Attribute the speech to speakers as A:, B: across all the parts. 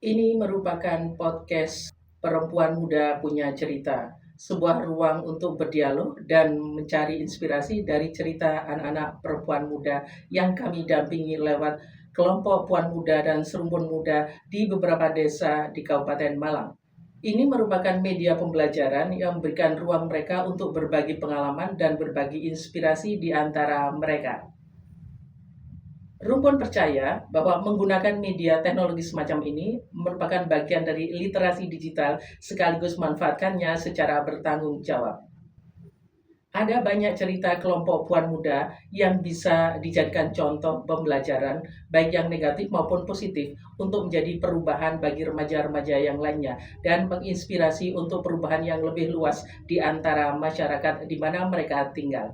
A: Ini merupakan podcast Perempuan Muda Punya Cerita, sebuah ruang untuk berdialog dan mencari inspirasi dari cerita anak-anak perempuan muda yang kami dampingi lewat kelompok puan muda dan serumpun muda di beberapa desa di Kabupaten Malang. Ini merupakan media pembelajaran yang memberikan ruang mereka untuk berbagi pengalaman dan berbagi inspirasi di antara mereka. Rumpun percaya bahwa menggunakan media teknologi semacam ini merupakan bagian dari literasi digital sekaligus manfaatkannya secara bertanggung jawab. Ada banyak cerita kelompok puan muda yang bisa dijadikan contoh pembelajaran, baik yang negatif maupun positif, untuk menjadi perubahan bagi remaja-remaja yang lainnya dan menginspirasi untuk perubahan yang lebih luas di antara masyarakat di mana mereka tinggal.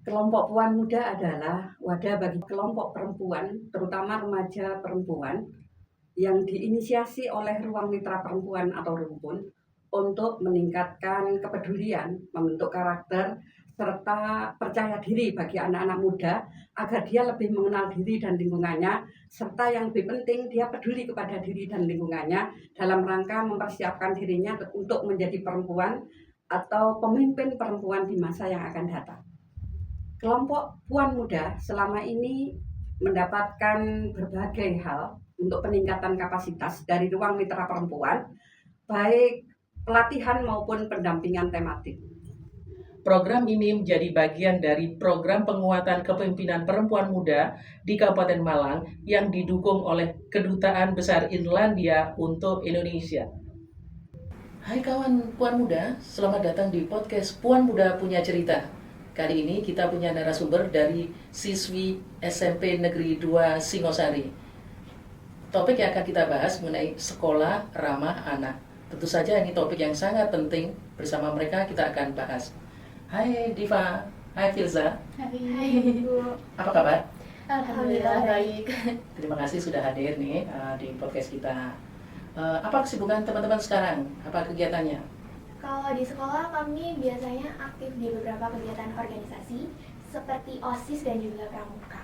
B: Kelompok Puan Muda adalah wadah bagi kelompok perempuan, terutama remaja perempuan, yang diinisiasi oleh Ruang Mitra Perempuan atau Rumpun untuk meningkatkan kepedulian, membentuk karakter, serta percaya diri bagi anak-anak muda agar dia lebih mengenal diri dan lingkungannya, serta yang lebih penting dia peduli kepada diri dan lingkungannya dalam rangka mempersiapkan dirinya untuk menjadi perempuan atau pemimpin perempuan di masa yang akan datang. Kelompok Puan Muda selama ini mendapatkan berbagai hal untuk peningkatan kapasitas dari Ruang Mitra Perempuan, baik pelatihan maupun pendampingan tematik.
A: Program ini menjadi bagian dari program penguatan kepemimpinan perempuan muda di Kabupaten Malang yang didukung oleh Kedutaan Besar Irlandia untuk Indonesia. Hai kawan Puan Muda, selamat datang di podcast Puan Muda Punya Cerita. Kali ini kita punya narasumber dari siswi SMP Negeri 2 Singosari. Topik yang akan kita bahas mengenai sekolah ramah anak. Tentu saja ini topik yang sangat penting, bersama mereka kita akan bahas. Hai Diva, hai Filza.
C: Hai Bu.
A: Apa kabar?
C: Alhamdulillah baik.
A: Terima kasih sudah hadir nih di podcast kita. Apa kesibukan teman-teman sekarang? Apa kegiatannya?
C: Kalau di sekolah kami biasanya aktif di beberapa kegiatan organisasi seperti OSIS dan juga Pramuka.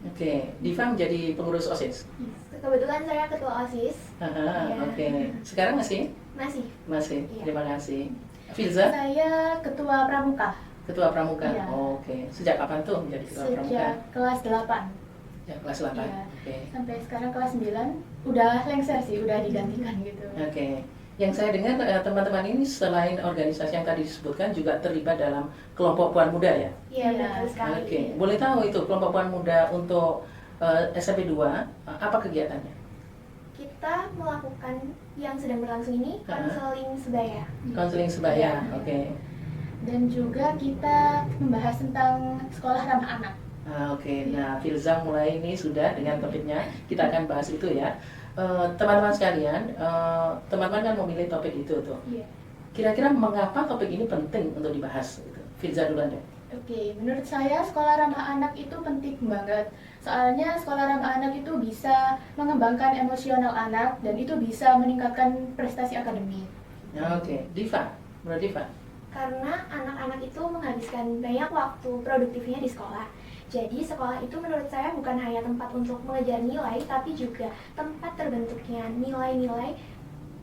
A: Oke, Diva menjadi pengurus OSIS.
C: Kebetulan saya ketua OSIS. Ya.
A: Oke. Sekarang masih?
C: Masih.
A: Masih.
C: Iya.
A: Terima kasih. Filza?
C: Saya ketua Pramuka.
A: Ketua Pramuka.
C: Iya.
A: Oke. Sejak kapan tuh menjadi ketua Pramuka?
C: Sejak kelas 8.
A: Sejak kelas 8.
C: Iya.
A: Oke.
C: Sampai sekarang kelas 9 udah lengser sih, udah digantikan gitu.
A: Oke. Yang saya dengar teman-teman ini selain organisasi yang tadi disebutkan juga terlibat dalam kelompok puan muda ya?
C: Iya, betul sekali.
A: Oke. Boleh tahu itu kelompok puan muda untuk SMP 2 apa kegiatannya?
C: Kita melakukan yang sedang berlangsung ini konseling sebaya.
A: Konseling sebaya.
C: Iya.
A: Oke.
C: Dan juga kita membahas tentang sekolah ramah anak.
A: Oke. Nah, Filza mulai ini sudah dengan topiknya. Kita akan bahas itu ya. Teman-teman sekalian, teman-teman kan memilih topik itu tuh.
C: Iya.
A: Kira-kira mengapa topik ini penting untuk dibahas? Gitu. Filza duluan deh.
C: Oke, menurut saya sekolah ramah anak itu penting banget. Soalnya sekolah ramah anak itu bisa mengembangkan emosional anak dan itu bisa meningkatkan prestasi akademik.
A: Oke. Diva, menurut Diva?
C: Karena anak-anak itu menghabiskan banyak waktu produktifnya di sekolah. Jadi sekolah itu menurut saya bukan hanya tempat untuk mengejar nilai, tapi juga tempat terbentuknya nilai-nilai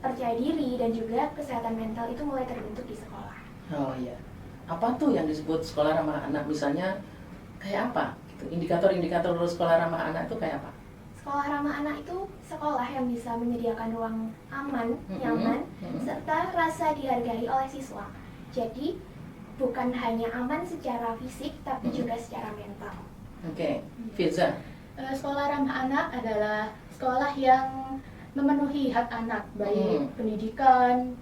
C: percaya diri dan juga kesehatan mental itu mulai terbentuk di sekolah.
A: Oh iya. Apa tuh yang disebut sekolah ramah anak? Misalnya kayak apa? Gitu. Indikator-indikator sekolah ramah anak itu kayak apa?
C: Sekolah ramah anak itu sekolah yang bisa menyediakan ruang aman, nyaman, serta rasa dihargai oleh siswa. Jadi bukan hanya aman secara fisik, tapi juga secara mental.
A: Oke. Filza?
C: Sekolah ramah anak adalah sekolah yang memenuhi hak anak, baik pendidikan,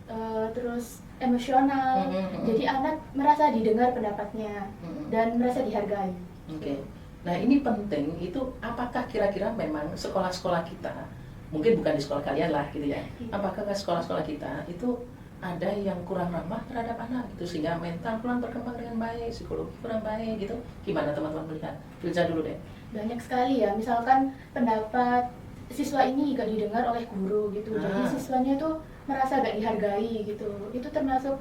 C: terus emosional. Jadi anak merasa didengar pendapatnya dan merasa dihargai.
A: Oke. Nah ini penting, itu apakah kira-kira memang sekolah-sekolah kita, mungkin bukan di sekolah kalian lah gitu ya, apakah sekolah-sekolah kita itu ada yang kurang ramah terhadap anak gitu, sehingga mental kurang berkembang dengan baik, psikologi kurang baik gitu? Gimana teman-teman melihat? Filza dulu deh.
C: Banyak sekali ya, misalkan pendapat siswa ini gak didengar oleh guru gitu, jadi siswanya tuh merasa gak dihargai gitu. Itu termasuk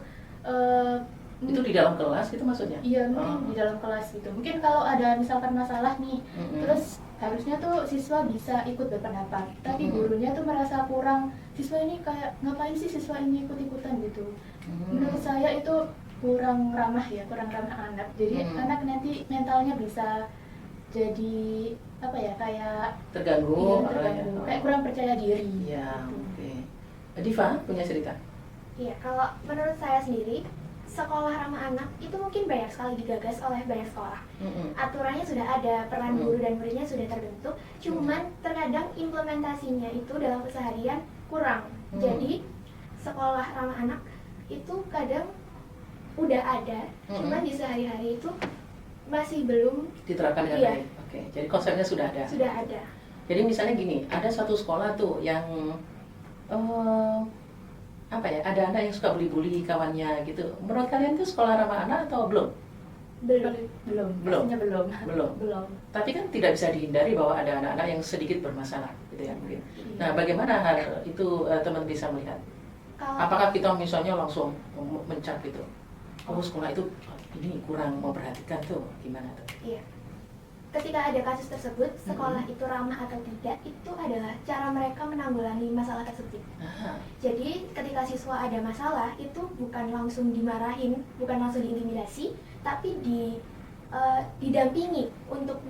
A: itu di dalam kelas gitu maksudnya?
C: Iya, mungkin di dalam kelas gitu. Mungkin kalau ada misalkan masalah nih, terus
D: harusnya tuh siswa bisa ikut berpendapat, tapi gurunya tuh merasa kurang, siswa ini kayak ngapain sih siswa ini ikut-ikutan gitu. Menurut saya itu kurang ramah ya, kurang ramah anak. Jadi anak nanti mentalnya bisa jadi apa ya, kayak
A: Terganggu,
D: terganggu, kayak kurang percaya diri.
A: Ya,
D: gitu.
A: oke. Diva punya cerita?
C: Iya, kalau menurut saya sendiri, sekolah ramah anak itu mungkin banyak sekali digagas oleh banyak sekolah. Aturannya sudah ada, peran guru dan muridnya sudah terbentuk, cuman terkadang implementasinya itu dalam keseharian kurang. Jadi sekolah ramah anak itu kadang udah ada, cuman di sehari-hari itu masih belum
A: Diterapkan dengan
C: Iya.
A: baik. Oke, jadi konsepnya sudah ada.
C: sudah ada.
A: Jadi misalnya gini, ada satu sekolah tuh yang apa ya, ada anak yang suka bully-bully kawannya gitu. Menurut kalian tuh sekolah ramah anak atau belum?
C: Belum.
D: Belum,
A: Belum.
D: pastinya belum.
A: Belum.
D: Belum.
A: Tapi kan tidak bisa dihindari bahwa ada anak-anak yang sedikit bermasalah gitu ya mungkin. Nah, bagaimana hal itu teman bisa melihat?
C: Kalau
A: Apakah kita misalnya langsung mencap gitu? Oh, sekolah itu ini kurang memperhatikan tuh, gimana tuh?
C: Iya. Ketika ada kasus tersebut, sekolah itu ramah atau tidak, itu adalah cara mereka menanggulangi masalah tersebut.
A: Ah,
C: Jadi ketika siswa ada masalah, itu bukan langsung dimarahin, bukan langsung diintimidasi, tapi didampingi untuk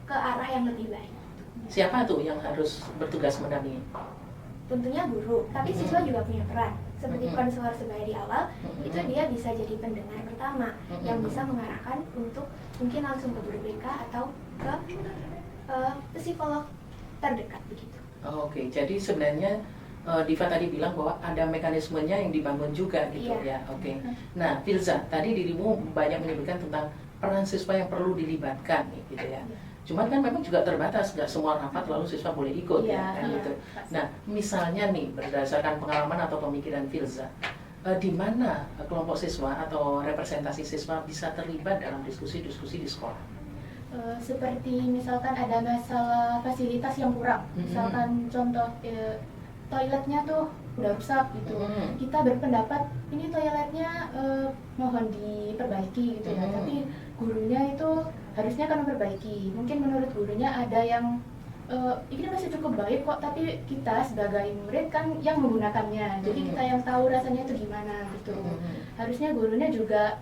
C: ke arah yang lebih baik.
A: siapa tuh yang harus bertugas mendampingi?
C: Tentunya guru, tapi siswa juga punya peran. Seperti
A: Mhm.
C: konselor sebaya di awal,
A: Mhm.
C: itu dia bisa jadi pendengar pertama yang
A: Mhm.
C: bisa mengarahkan untuk mungkin langsung ke guru BK atau ke psikolog terdekat begitu.
A: Oh, oke, jadi sebenarnya Diva tadi bilang bahwa ada mekanismenya yang dibangun juga gitu
C: Iya.
A: ya. Oke. Nah, Filza, tadi dirimu banyak menyebutkan tentang peran siswa yang perlu dilibatkan nih, gitu ya. Cuman kan memang juga terbatas, nggak semua rapat lalu siswa boleh ikut ya, kan gitu. Nah, misalnya nih berdasarkan pengalaman atau pemikiran Filza, di mana kelompok siswa atau representasi siswa bisa terlibat dalam diskusi-diskusi di sekolah?
D: Seperti misalkan ada masalah fasilitas yang kurang, misalkan contoh toiletnya tuh udah rusak gitu, kita berpendapat ini toiletnya mohon diperbaiki gitu ya, tapi gurunya itu harusnya kan memperbaiki. Mungkin menurut gurunya ada yang ini masih cukup baik kok, tapi kita sebagai murid kan yang menggunakannya, jadi kita yang tahu rasanya itu gimana gitu. Harusnya gurunya juga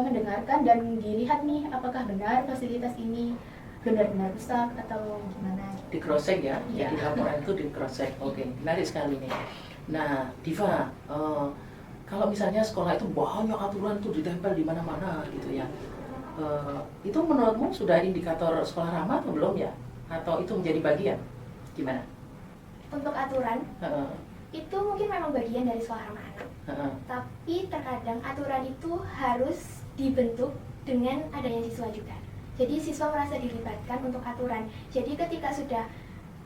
D: mendengarkan dan dilihat nih apakah benar fasilitas ini benar-benar rusak atau gimana.
A: Di cross check ya,
D: Iya.
A: jadi laporan itu di cross check. Oke, menarik sekali nih. Nah, Diva, kalau misalnya sekolah itu banyak aturan tuh ditempel di mana-mana gitu ya, itu menurutmu sudah indikator sekolah ramah atau belum ya? Atau itu menjadi bagian? Gimana?
C: Untuk aturan,
A: Heeh,
C: itu mungkin memang bagian dari sekolah ramah anak.
A: heeh.
C: Tapi terkadang aturan itu harus dibentuk dengan adanya siswa juga. Jadi siswa merasa dilibatkan untuk aturan. Jadi ketika sudah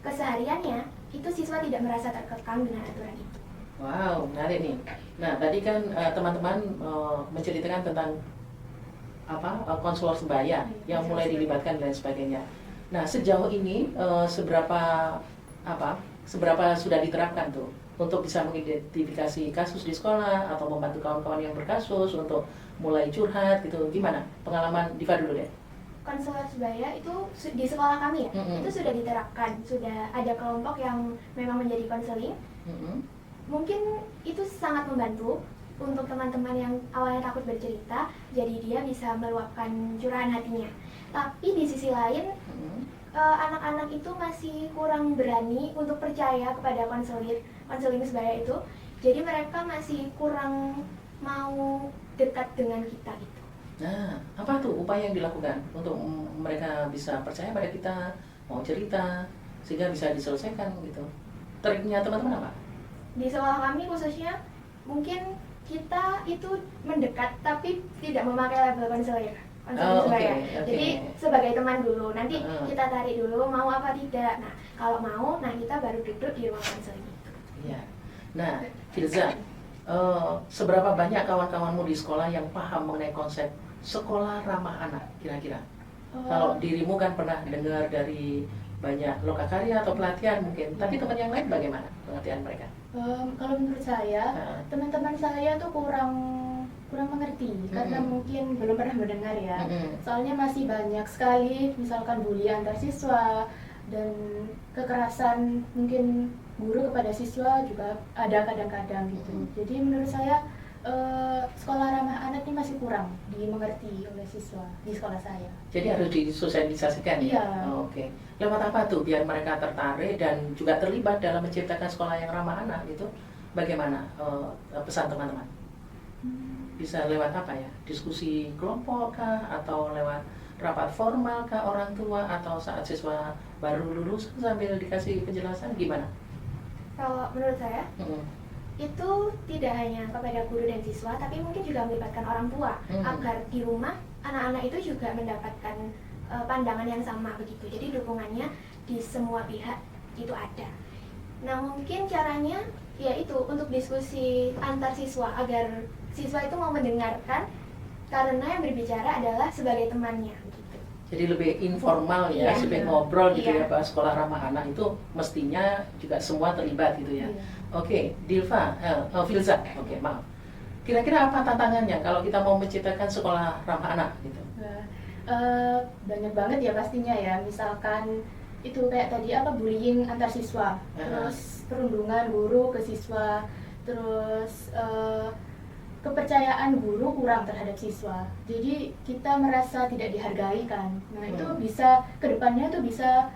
C: kesehariannya, itu siswa tidak merasa terkekang dengan aturan itu.
A: Wow, menarik nih. Nah, tadi kan teman-teman menceritakan tentang konselor sebaya yang mulai dilibatkan dan sebagainya. Nah, sejauh ini seberapa sudah diterapkan tuh untuk bisa mengidentifikasi kasus di sekolah atau membantu kawan-kawan yang berkasus untuk mulai curhat gitu. Gimana? Pengalaman Diva dulu deh.
C: Konselor sebaya itu di sekolah kami ya, itu sudah diterapkan, sudah ada kelompok yang memang menjadi konseling. Mungkin itu sangat membantu untuk teman-teman yang awalnya takut bercerita, jadi dia bisa meluapkan curahan hatinya. Tapi di sisi lain, anak-anak itu masih kurang berani untuk percaya kepada konseling sebaya itu. Jadi mereka masih kurang mau dekat dengan kita gitu.
A: Nah, apa tuh upaya yang dilakukan untuk mereka bisa percaya pada kita, mau cerita, sehingga bisa diselesaikan gitu? Triknya teman-teman apa?
C: Di sekolah kami khususnya, mungkin kita itu mendekat tapi tidak memakai label konselor sebaya.
A: oke.
C: Jadi sebagai teman dulu, nanti
A: Heeh.
C: kita tarik dulu mau apa tidak. Nah, kalau mau, nah kita baru duduk di ruang konseling itu.
A: Iya. Nah, Filza, seberapa banyak kawan-kawanmu di sekolah yang paham mengenai konsep sekolah ramah anak kira-kira? Kalau dirimu kan pernah dengar dari banyak lokakarya atau pelatihan mungkin, tapi teman yang lain bagaimana pengertian mereka?
D: Kalau menurut saya, teman-teman saya tuh kurang kurang mengerti karena
A: Mm-mm.
D: mungkin belum pernah mendengar ya.
A: Mm-mm.
D: Soalnya masih banyak sekali misalkan bully antar siswa dan kekerasan mungkin guru kepada siswa juga ada kadang-kadang gitu. Jadi menurut saya sekolah ramah anak ini masih kurang dimengerti oleh siswa di sekolah saya.
A: Jadi harus disosialisasikan ya?
D: Iya.
A: Oh, oke. Lewat apa tuh biar mereka tertarik dan juga terlibat dalam menciptakan sekolah yang ramah anak gitu? Bagaimana pesan teman-teman? Bisa lewat apa ya? Diskusi kelompok kah? Atau lewat rapat formal kah orang tua? Atau saat siswa baru lulus sambil dikasih penjelasan gimana?
C: Kalau menurut saya
A: Mm-mm.
C: itu tidak hanya kepada guru dan siswa, tapi mungkin juga melibatkan orang tua agar di rumah anak-anak itu juga mendapatkan pandangan yang sama begitu. Jadi dukungannya di semua pihak itu ada. Nah mungkin caranya yaitu untuk diskusi antar siswa agar siswa itu mau mendengarkan karena yang berbicara adalah sebagai temannya gitu.
A: Jadi lebih informal ya,
C: Iya.
A: lebih ngobrol gitu
C: Iya.
A: ya, bahas sekolah ramah anak itu mestinya juga semua terlibat gitu ya.
D: Iya.
A: Oke, Dilva, Filza, oke maaf. Kira-kira apa tantangannya kalau kita mau menciptakan sekolah ramah anak gitu?
D: Nah, banyak banget ya pastinya ya. Misalkan itu kayak tadi apa bullying antar siswa, terus perundungan guru ke siswa, terus kepercayaan guru kurang terhadap siswa. Jadi kita merasa tidak dihargai kan. Nah itu bisa kedepannya itu bisa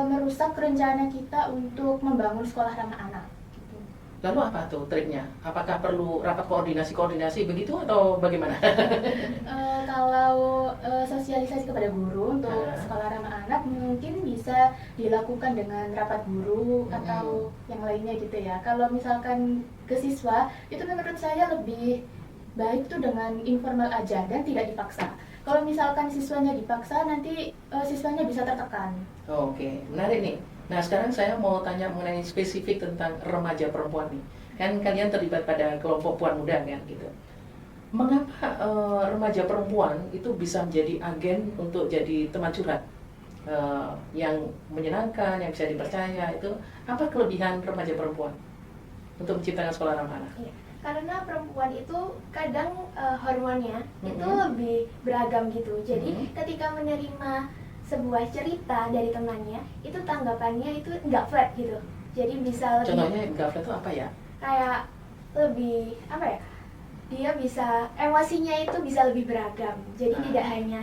D: merusak rencana kita untuk membangun sekolah ramah anak. Gitu.
A: Lalu apa tuh triknya? Apakah perlu rapat koordinasi begitu atau bagaimana?
D: Kalau sosialisasi kepada guru untuk sekolah ramah anak mungkin bisa dilakukan dengan rapat guru atau yang lainnya gitu ya. Kalau misalkan ke siswa itu menurut saya lebih baik tuh dengan informal aja dan tidak dipaksa. Kalau misalkan siswanya dipaksa nanti siswanya bisa tertekan.
A: Oke, menarik nih. Nah sekarang saya mau tanya mengenai spesifik tentang remaja perempuan nih. Kan kalian terlibat pada kelompok puan muda kan gitu. Mengapa remaja perempuan itu bisa menjadi agen untuk jadi teman curhat yang menyenangkan, yang bisa dipercaya itu? Apa kelebihan remaja perempuan untuk menciptakan sekolah ramah anak?
C: Iya. Karena perempuan itu kadang hormonnya itu lebih beragam gitu. Jadi ketika menerima sebuah cerita dari temannya, itu tanggapannya itu nggak flat gitu. Jadi bisa lebih
A: Contohnya nggak flat itu apa ya?
C: kayak lebih apa ya? Dia bisa emosinya itu bisa lebih beragam. Jadi tidak hanya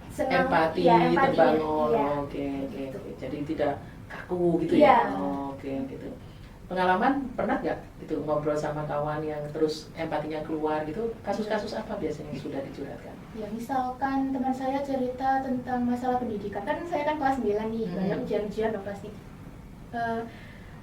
C: senang
A: Empati
C: ya, empatinya.
A: terbangun.
C: Iya.
A: Oke.
C: Gitu.
A: Jadi tidak kaku gitu
C: Iya.
A: ya. Oke gitu. Pengalaman pernah nggak gitu ngobrol sama kawan yang terus empatinya keluar gitu? Kasus-kasus apa biasanya yang sudah dicurhatkan?
D: Ya misalkan teman saya cerita tentang masalah pendidikan, kan saya kan kelas 9 nih, banyak ujian-ujian dong pasti.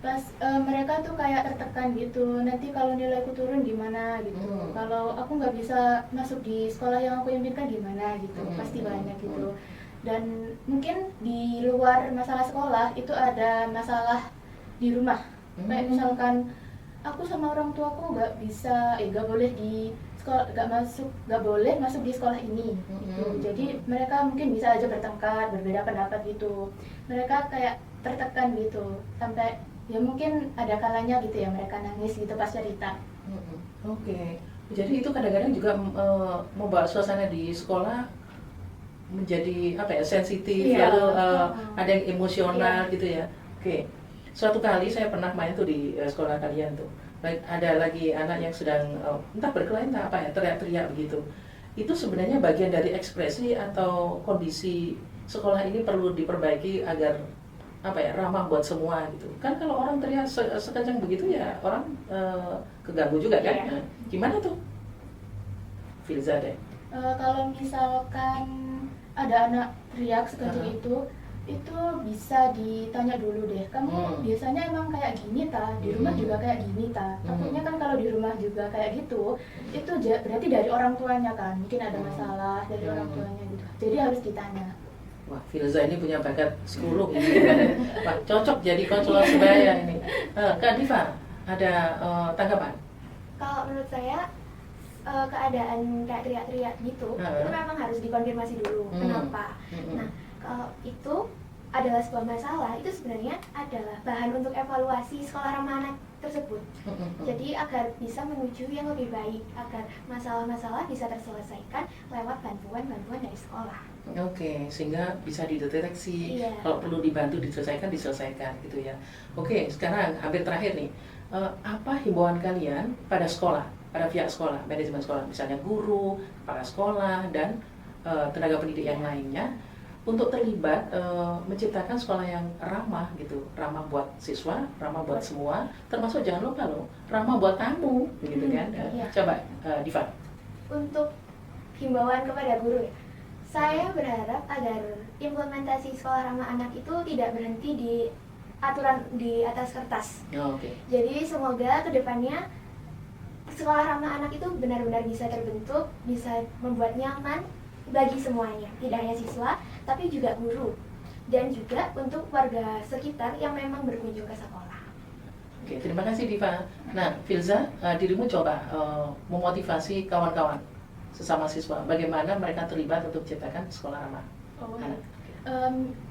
D: Pas mereka tuh kayak tertekan gitu, nanti kalau nilaiku turun gimana gitu, kalau aku nggak bisa masuk di sekolah yang aku impikan gimana gitu, pasti banyak gitu. Dan mungkin di luar masalah sekolah itu ada masalah di rumah, kayak misalkan aku sama orang tuaku nggak bisa, nggak boleh di sekolah, nggak boleh masuk di sekolah ini gitu. Jadi mereka mungkin bisa aja bertengkar, berbeda pendapat gitu, mereka kayak tertekan gitu, sampai ya mungkin ada kalanya gitu ya mereka nangis gitu pas cerita.
A: Oke. Jadi itu kadang-kadang juga membawa suasana di sekolah menjadi apa ya, sensitif, lalu ada yang emosional gitu ya. Oke. Suatu kali saya pernah main tuh di sekolah kalian tuh. Ada lagi anak yang sedang entah berkelahi entah apa ya, teriak-teriak begitu. Itu sebenarnya bagian dari ekspresi atau kondisi sekolah ini perlu diperbaiki agar apa ya, ramah buat semua gitu. Kan kalau orang teriak sekencang begitu ya orang keganggu juga kan.
C: Iya.
A: Nah, gimana tuh? Filza deh.
D: Kalau misalkan ada anak teriak sekencang itu bisa ditanya dulu deh, kamu biasanya emang kayak gini ta, di rumah juga kayak gini ta. Takutnya kan kalau di rumah juga kayak gitu, itu berarti dari orang tuanya kan, mungkin ada masalah dari orang tuanya gitu. Jadi harus ditanya.
A: Wah, Filza ini punya bakat psikolog ini. Wah, cocok jadi konselor sebaya ini. Kak Diva, ada tanggapan?
C: Kalau menurut saya keadaan kayak teriak-teriak gitu itu memang harus dikonfirmasi dulu kenapa. Nah kalau itu adalah sebuah masalah, itu sebenarnya adalah bahan untuk evaluasi sekolah ramah anak tersebut. Jadi agar bisa menuju yang lebih baik, agar masalah-masalah bisa terselesaikan lewat bantuan-bantuan dari sekolah.
A: Oke, sehingga bisa dideteksi.
C: Iya.
A: Kalau perlu dibantu diselesaikan gitu ya. Oke, sekarang hampir terakhir nih. Apa himbauan kalian pada sekolah, pada pihak sekolah, manajemen sekolah, misalnya guru, kepala sekolah, dan tenaga pendidik yang lainnya, untuk terlibat menciptakan sekolah yang ramah gitu, ramah buat siswa, ramah buat semua, termasuk jangan lupa loh, ramah buat tamu, begitu kan?
C: Iya.
A: Coba Diva.
C: Untuk himbauan kepada guru ya, saya berharap agar implementasi sekolah ramah anak itu tidak berhenti di aturan di atas kertas.
A: Oke.
C: Jadi semoga kedepannya sekolah ramah anak itu benar-benar bisa terbentuk, bisa membuat nyaman bagi semuanya, tidak hanya siswa, tapi juga guru, dan juga untuk warga sekitar yang memang berkunjung ke sekolah.
A: Oke, terima kasih Diva. Nah, Filza, dirimu coba memotivasi kawan-kawan sesama siswa, bagaimana mereka terlibat untuk menciptakan sekolah ramah anak.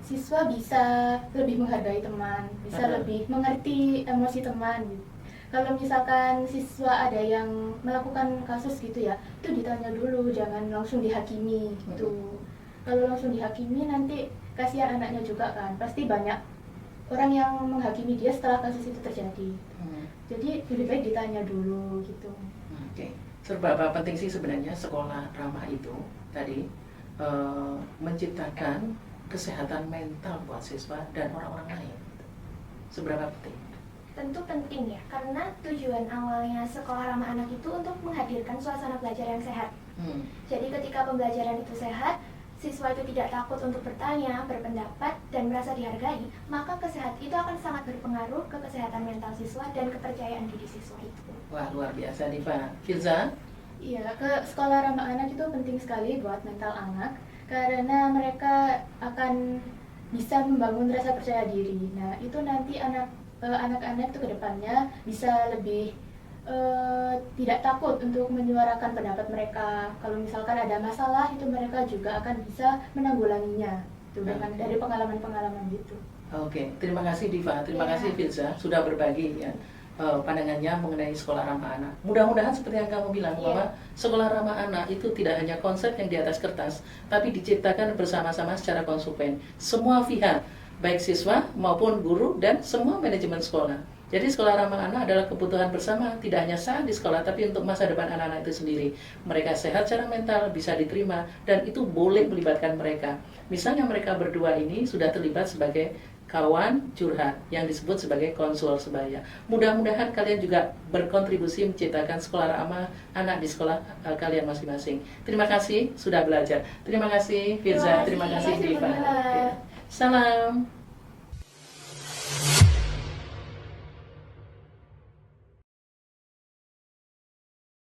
D: Siswa bisa lebih menghargai teman, bisa lebih mengerti emosi teman gitu. Kalau misalkan siswa ada yang melakukan kasus gitu ya, itu ditanya dulu, jangan langsung dihakimi gitu. Kalau langsung dihakimi nanti kasihan anaknya juga kan, pasti banyak orang yang menghakimi dia setelah kasus itu terjadi. Jadi lebih baik ditanya dulu gitu.
A: Oke, serba penting sih sebenarnya sekolah ramah itu tadi menciptakan kesehatan mental buat siswa dan orang-orang lain. Seberapa penting?
C: Tentu penting ya, karena tujuan awalnya sekolah ramah anak itu untuk menghadirkan suasana belajar yang sehat. Jadi ketika pembelajaran itu sehat, siswa itu tidak takut untuk bertanya, berpendapat, dan merasa dihargai, maka kesehatan itu akan sangat berpengaruh ke kesehatan mental siswa dan kepercayaan diri siswa itu.
A: Wah, luar biasa Diva. Filza?
D: Iya, ke sekolah ramah anak itu penting sekali buat mental anak, karena mereka akan bisa membangun rasa percaya diri. Nah, itu nanti anak-anak itu kedepannya bisa lebih tidak takut untuk menyuarakan pendapat mereka. Kalau misalkan ada masalah, itu mereka juga akan bisa menanggulanginya itu dengan dari pengalaman-pengalaman gitu.
A: Oke, terima kasih Diva, terima kasih Filza sudah berbagi ya pandangannya mengenai sekolah ramah anak. Mudah-mudahan seperti yang kamu bilang bahwa sekolah ramah anak itu tidak hanya konsep yang di atas kertas, tapi diciptakan bersama-sama secara konsekuen. Semua pihak, baik siswa maupun guru dan semua manajemen sekolah. Jadi sekolah ramah anak adalah kebutuhan bersama, tidak hanya saat di sekolah, tapi untuk masa depan anak-anak itu sendiri. Mereka sehat secara mental, bisa diterima, dan itu boleh melibatkan mereka. Misalnya mereka berdua ini sudah terlibat sebagai kawan curhat, yang disebut sebagai konsul sebaya. Mudah-mudahan kalian juga berkontribusi menciptakan sekolah ramah anak di sekolah kalian masing-masing. Terima kasih sudah belajar. Terima kasih Firza, terima kasih Diva. Salam.